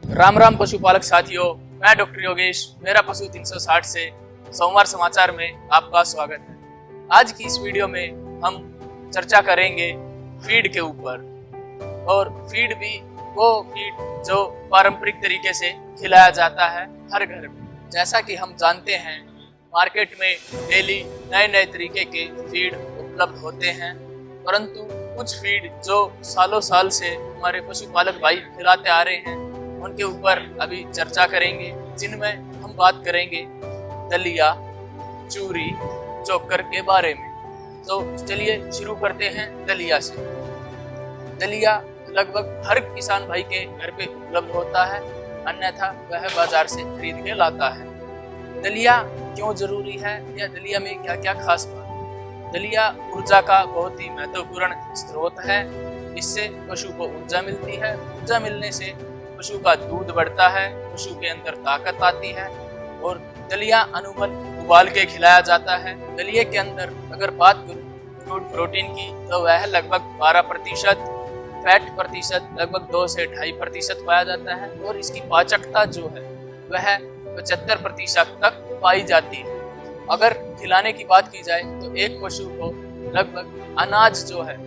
राम राम पशुपालक साथियों, मैं डॉक्टर योगेश, मेरा पशु 360 से सोमवार समाचार में आपका स्वागत है। आज की इस वीडियो में हम चर्चा करेंगे फीड के ऊपर, और फीड भी वो फीड जो पारंपरिक तरीके से खिलाया जाता है हर घर में। जैसा कि हम जानते हैं, मार्केट में डेली नए नए तरीके के फीड उपलब्ध होते हैं, परंतु कुछ फीड जो सालों साल से हमारे पशुपालक भाई खिलाते आ रहे हैं उनके ऊपर अभी चर्चा करेंगे, जिनमें हम बात करेंगे दलिया, चूरी, चोकर के बारे में। तो चलिए शुरू करते हैं दलिया से। दलिया लगभग हर किसान भाई के घर पे उपलब्ध होता है, अन्यथा वह बाजार से खरीद के लाता है। दलिया क्यों जरूरी है या दलिया में क्या क्या खास बात? दलिया ऊर्जा का बहुत ही महत्वपूर्ण स्रोत है। इससे पशु को ऊर्जा मिलती है, ऊर्जा मिलने से पशु का दूध बढ़ता है, पशु के अंदर ताकत आती है। और दलिया अमूमन उबाल के खिलाया जाता है। दलिए के अंदर अगर बात करूं फूड प्रोटीन की, तो वह लगभग 12%, फैट प्रतिशत लगभग 2 से 2.5% पाया जाता है, और इसकी पाचकता जो है वह 75% तक पाई जाती है। अगर खिलाने की बात की जाए तो एक पशु को लगभग अनाज जो है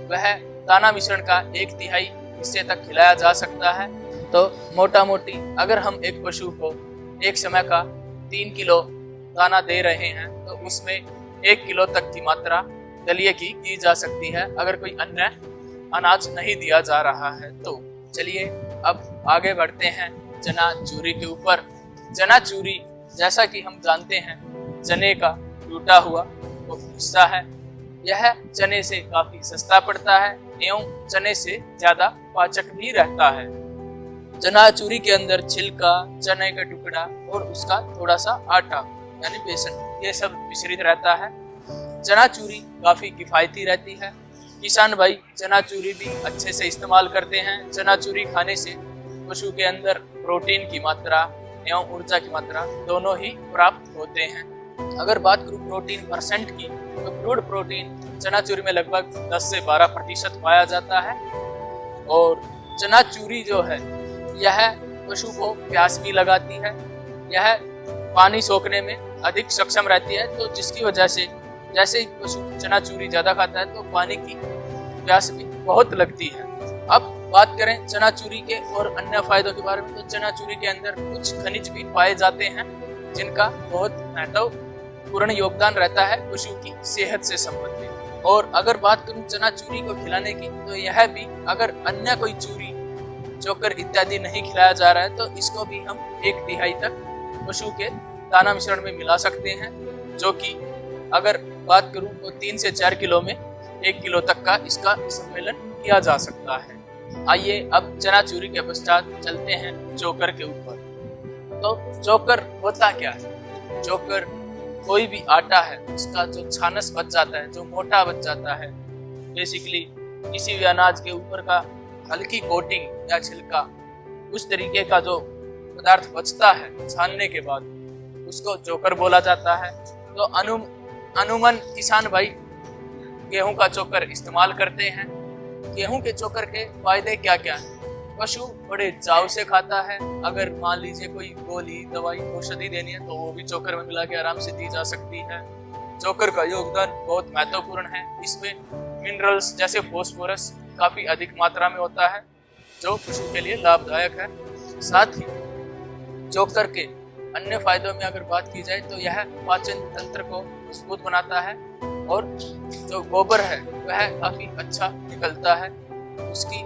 वह दाना मिश्रण का 1/3 हिस्से तक खिलाया जा सकता है। तो मोटा मोटी अगर हम एक पशु को एक समय का 3 किलो दाना दे रहे हैं तो उसमें 1 किलो तक की मात्रा दलिए की जा सकती है, अगर कोई अन्य अनाज नहीं दिया जा रहा है तो। चलिए अब आगे बढ़ते हैं चना चूरी के ऊपर। चना चूरी, जैसा कि हम जानते हैं, चने का टूटा हुआ वो हिस्सा है। यह चने से काफी सस्ता पड़ता है एवं चने से ज्यादा पाचक भी रहता है। चना चूरी के अंदर छिलका, चने का टुकड़ा और उसका थोड़ा सा आटा यानी बेसन, ये सब मिश्रित रहता है। चना चूरी काफी किफायती रहती है। किसान भाई चना चूरी भी अच्छे से इस्तेमाल करते हैं। चना चूरी खाने से पशु के अंदर प्रोटीन की मात्रा एवं ऊर्जा की मात्रा दोनों ही प्राप्त होते हैं। अगर बात करूं प्रोटीन परसेंट की, तो क्रूड प्रोटीन चना चूरी में लगभग 10 से 12% पाया जाता है। और चना चूरी जो है यह पशु को प्यास भी लगाती है, यह पानी सोखने में अधिक सक्षम रहती है, तो जिसकी वजह से जैसे ही पशु चना चूरी ज्यादा खाता है तो पानी की प्यास भी बहुत लगती है। अब बात करें चना चूरी के और अन्य फायदों के बारे में, तो चना चूरी के अंदर कुछ खनिज भी पाए जाते हैं जिनका बहुत महत्वपूर्ण योगदान रहता है पशु की सेहत से संबंधित। और अगर बात करूं चना चूरी को खिलाने की, तो यह भी अगर अन्य कोई चूरी, चोकर इत्यादि नहीं खिलाया जा रहा है तो इसको भी हम 1/3 तक पशु के दाना मिश्रण में मिला सकते हैं, जो कि अगर बात करूं तो 3 से 4 किलो में 1 किलो तक का इसका सम्मेलन किया जा सकता है। आइए अब चना चूरी के पश्चात चलते हैं चोकर के ऊपर। तो चोकर होता क्या है? चोकर कोई भी आटा है उसका जो छानस बच जाता है, जो मोटा बच जाता है, बेसिकली किसी भी अनाज के ऊपर का हल्की कोटिंग या छिलका, उस तरीके का जो पदार्थ बचता है छानने के बाद, उसको चोकर बोला जाता है। तो अमूमन किसान भाई गेहूं का चोकर इस्तेमाल करते हैं। गेहूं के चोकर के फायदे क्या क्या है? पशु बड़े चाव से खाता है। अगर मान लीजिए कोई गोली, दवाई, औषधि देनी है तो वो भी चोकर में मिला के आराम से दी जा सकती है। चोकर का योगदान बहुत महत्वपूर्ण है। इसमें मिनरल्स जैसे फास्फोरस काफी अधिक मात्रा में होता है, जो पशु के लिए लाभदायक है। साथ ही चोकर के अन्य फायदों में अगर बात की जाए तो यह पाचन तंत्र को मजबूत बनाता है, और जो गोबर है वह काफी अच्छा निकलता है। उसकी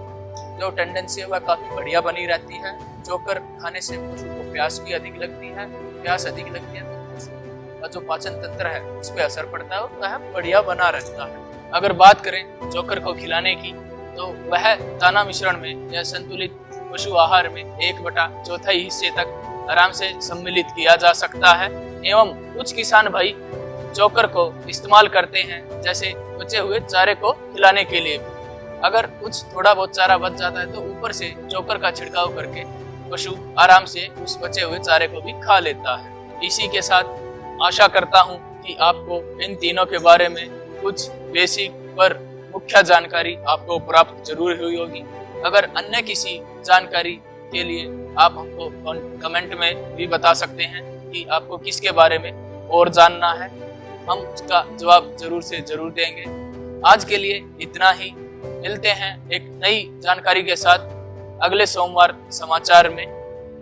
जो टेंडेंसी है वह काफी बढ़िया बनी रहती है। चोकर खाने से पशु को प्यास भी अधिक लगती है। प्यास अधिक लगती है तो पशु का जो पाचन तंत्र है उस पर असर पड़ता है और वह बढ़िया बना रहता है। अगर बात करें चोकर को खिलाने की, तो वह दाना मिश्रण में या संतुलित पशु आहार में 1/4 हिस्से तक आराम से सम्मिलित किया जा सकता है। एवं कुछ किसान भाई चोकर को इस्तेमाल करते हैं जैसे बचे हुए चारे को खिलाने के लिए। अगर कुछ थोड़ा बहुत चारा बच जाता है तो ऊपर से चोकर का छिड़काव करके पशु आराम से उस बचे हुए चारे को भी खा लेता है। इसी के साथ आशा करता हूँ कि आपको इन तीनों के बारे में कुछ बेसिक पर मुख्य जानकारी आपको प्राप्त जरूर हुई होगी। अगर अन्य किसी जानकारी के लिए आप हमको कमेंट में भी बता सकते हैं कि आपको किसके बारे में और जानना है। हम उसका जवाब जरूर से जरूर देंगे। आज के लिए इतना ही। मिलते हैं एक नई जानकारी के साथ अगले सोमवार समाचार में।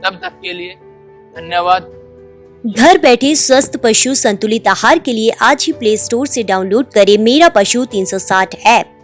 तब तक के लिए धन्यवाद। घर बैठे स्वस्थ पशु संतुलित आहार के लिए आज ही प्ले स्टोर से डाउनलोड करें मेरा पशु 360 ऐप।